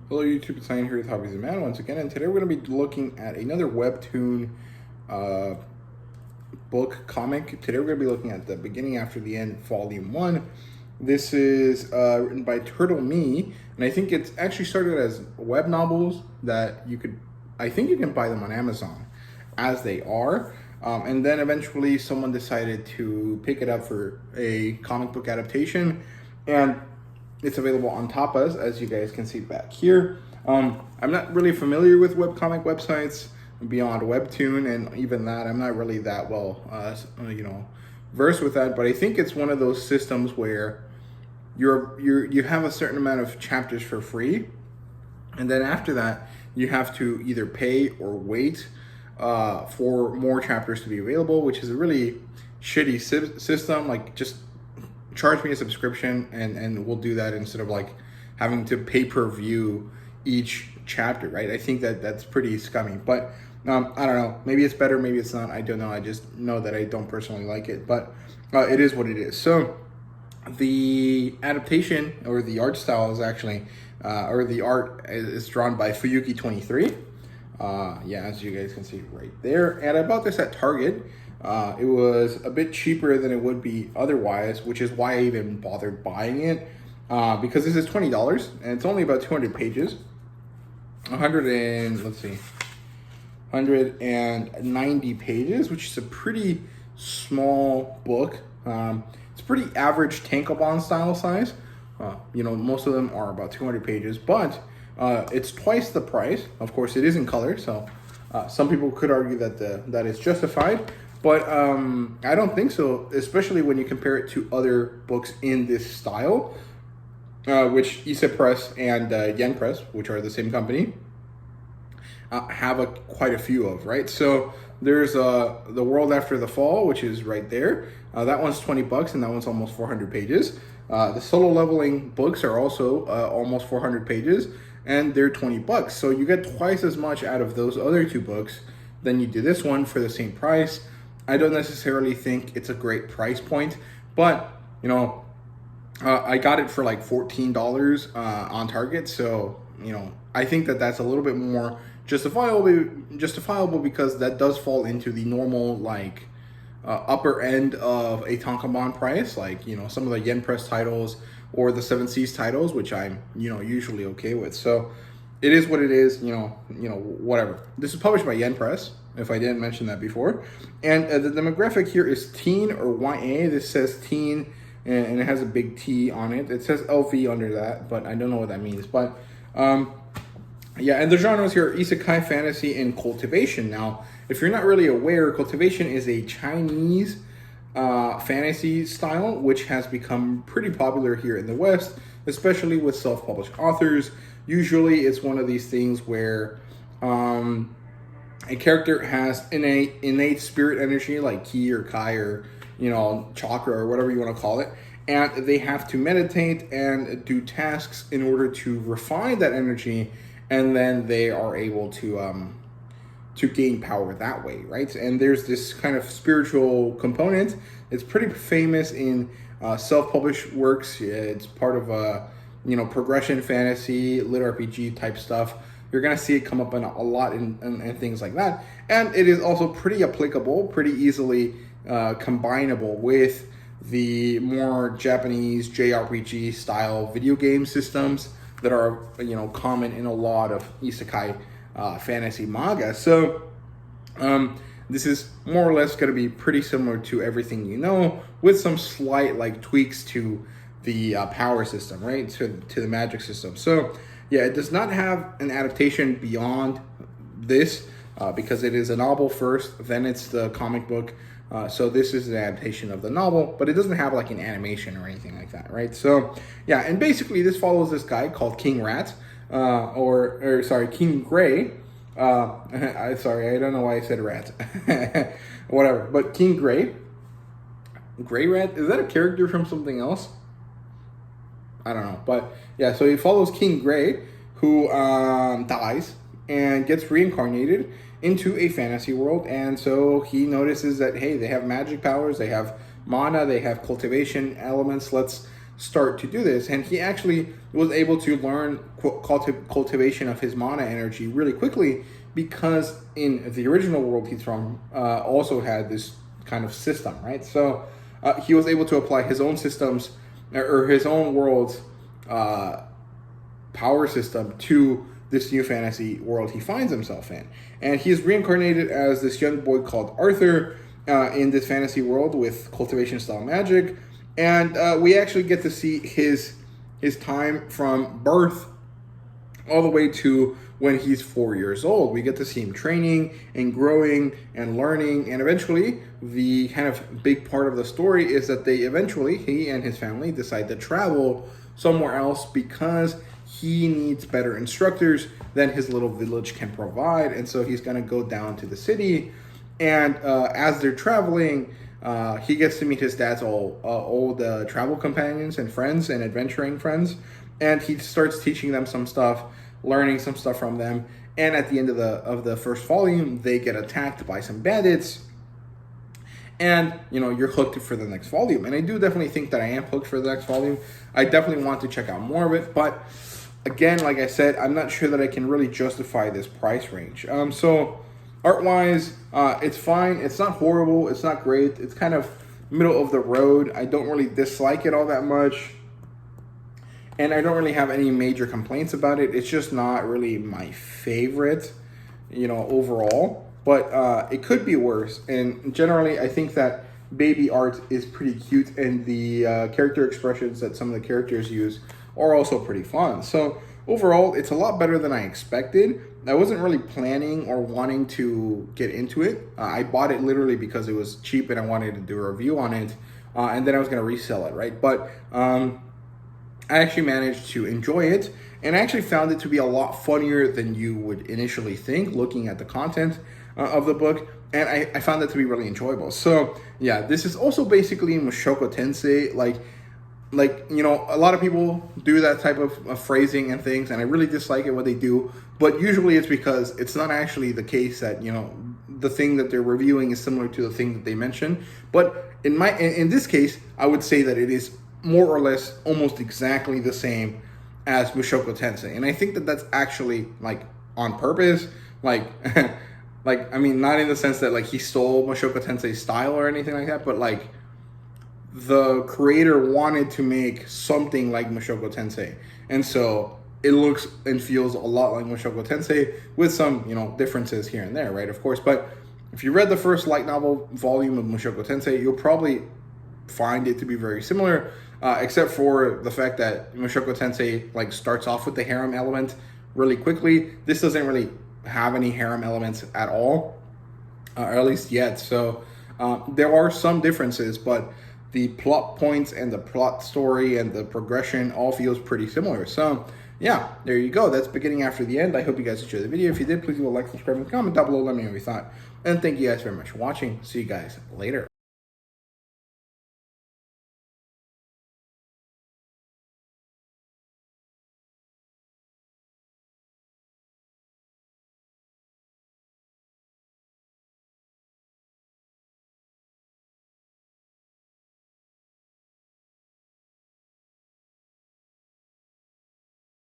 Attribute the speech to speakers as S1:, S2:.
S1: Hello YouTube, it's Ian here with Hobbies and Man once again, and today we're going to be looking at another webtoon book comic. Today we're going to be looking at The Beginning After the End, Volume 1. This is written by Turtle Me, and I think it's actually started as web novels that I think you can buy them on Amazon as they are. And then eventually someone decided to pick it up for a comic book adaptation, and it's available on Tapas, as you guys can see back here. I'm not really familiar with webcomic websites beyond Webtoon, and even that, I'm not really that well, versed with that. But I think it's one of those systems where you have a certain amount of chapters for free, and then after that, you have to either pay or wait for more chapters to be available, which is a really shitty system. Like, just charge me a subscription and we'll do that instead of like having to pay-per-view each chapter, right? I think that's pretty scummy, but I don't know, maybe it's better, maybe it's not, I don't know. I just know that I don't personally like it, but it is what it is. So the adaptation, or the art style, is actually or the art is drawn by Fuyuki23. Yeah, as you guys can see right there, and I bought this at Target. It was a bit cheaper than it would be otherwise, which is why I even bothered buying it, because this is $20 and it's only about 200 pages, 190 pages, which is a pretty small book. It's pretty average tankobon style size. Most of them are about 200 pages, but it's twice the price. Of course, it is in color, so some people could argue that that is justified. But I don't think so, especially when you compare it to other books in this style, which Issa Press and Yen Press, which are the same company, have quite a few of, right? So there's The World After the Fall, which is right there. That one's $20, and that one's almost 400 pages. The solo leveling books are also almost 400 pages, and they're $20. So you get twice as much out of those other two books than you do this one for the same price. I don't necessarily think it's a great price point, but I got it for like $14 on Target, so I think that that's a little bit more justifiable because that does fall into the normal upper end of a tankobon price, like some of the Yen Press titles or the Seven Seas titles, which I'm usually okay with. So it is what it is, whatever. This is published by Yen Press, if I didn't mention that before. And the demographic here is teen, or YA. This says teen, and it has a big T on it. It says LV under that, but I don't know what that means. But yeah, and the genres here are isekai, fantasy, and cultivation. Now, if you're not really aware, cultivation is a Chinese fantasy style, which has become pretty popular here in the West, especially with self-published authors. Usually it's one of these things where a character has innate spirit energy, like ki or kai or chakra or whatever you want to call it, and they have to meditate and do tasks in order to refine that energy, and then they are able to gain power that way, right? And there's this kind of spiritual component. It's pretty famous in self-published works. It's part of progression fantasy, lit RPG type stuff. You're gonna see it come up a lot in things like that. And it is also pretty applicable, pretty easily combinable with the more Japanese JRPG style video game systems that are common in a lot of isekai fantasy manga. So this is more or less going to be pretty similar to everything with some slight tweaks to the power system, right? To the magic system. So yeah, it does not have an adaptation beyond this because it is a novel first, then it's the comic book. So this is an adaptation of the novel, but it doesn't have like an animation or anything like that, right? So yeah, and basically this follows this guy called King Rat, King Gray. Sorry, I don't know why I said rat. Whatever, but King Gray. Gray Rat, is that a character from something else? I don't know, but yeah, so he follows King Gray, who dies and gets reincarnated into a fantasy world, and so he notices that, hey, they have magic powers, they have mana, they have cultivation elements. Let's start to do this. And he actually was able to learn cultivation of his mana energy really quickly, because in the original world he's from also had this kind of system, right? So he was able to apply his own systems, or his own world's power system to this new fantasy world he finds himself in. And he is reincarnated as this young boy called Arthur in this fantasy world with cultivation style magic. And we actually get to see his time from birth all the way to when he's 4 years old. We get to see him training and growing and learning, and eventually the kind of big part of the story is that he and his family decide to travel somewhere else because he needs better instructors than his little village can provide. And so he's going to go down to the city, and as they're traveling, he gets to meet his dad's old travel companions and friends and adventuring friends, and he starts teaching them some stuff, learning some stuff from them. And at the end of the first volume, they get attacked by some bandits, and you're hooked for the next volume. And I do definitely think that I am hooked for the next volume. I definitely want to check out more of it, but again, like I said, I'm not sure that I can really justify this price range. So art-wise, it's fine. It's not horrible. It's not great. It's kind of middle of the road. I don't really dislike it all that much, and I don't really have any major complaints about it. It's just not really my favorite, overall. But it could be worse. And generally, I think that baby art is pretty cute, and the character expressions that some of the characters use are also pretty fun. So overall, it's a lot better than I expected. I wasn't really planning or wanting to get into it. I bought it literally because it was cheap and I wanted to do a review on it, and then I was going to resell it, right? But I actually managed to enjoy it, and I actually found it to be a lot funnier than you would initially think looking at the content of the book, and I found it to be really enjoyable. So yeah, this is also basically Mushoku Tensei. A lot of people do that type of phrasing and things, and I really dislike it when they do, but usually it's because it's not actually the case that, the thing that they're reviewing is similar to the thing that they mentioned. But in this case, I would say that it is more or less almost exactly the same as Mushoku Tensei. And I think that that's actually on purpose, I mean, not in the sense that he stole Mushoku Tensei's style or anything like that, but the creator wanted to make something like Mushoku Tensei, and so it looks and feels a lot like Mushoku Tensei with some differences here and there, right? Of course, but if you read the first light novel volume of Mushoku Tensei, you'll probably find it to be very similar, except for the fact that Mushoku Tensei starts off with the harem element really quickly. This doesn't really have any harem elements at all, or at least yet. So there are some differences, but the plot points and the plot story and the progression all feels pretty similar. So yeah, there you go. That's beginning after the end. I hope you guys enjoyed the video. If you did, please leave a like, subscribe, and comment down below. Let me know what you thought. And thank you guys very much for watching. See you guys later.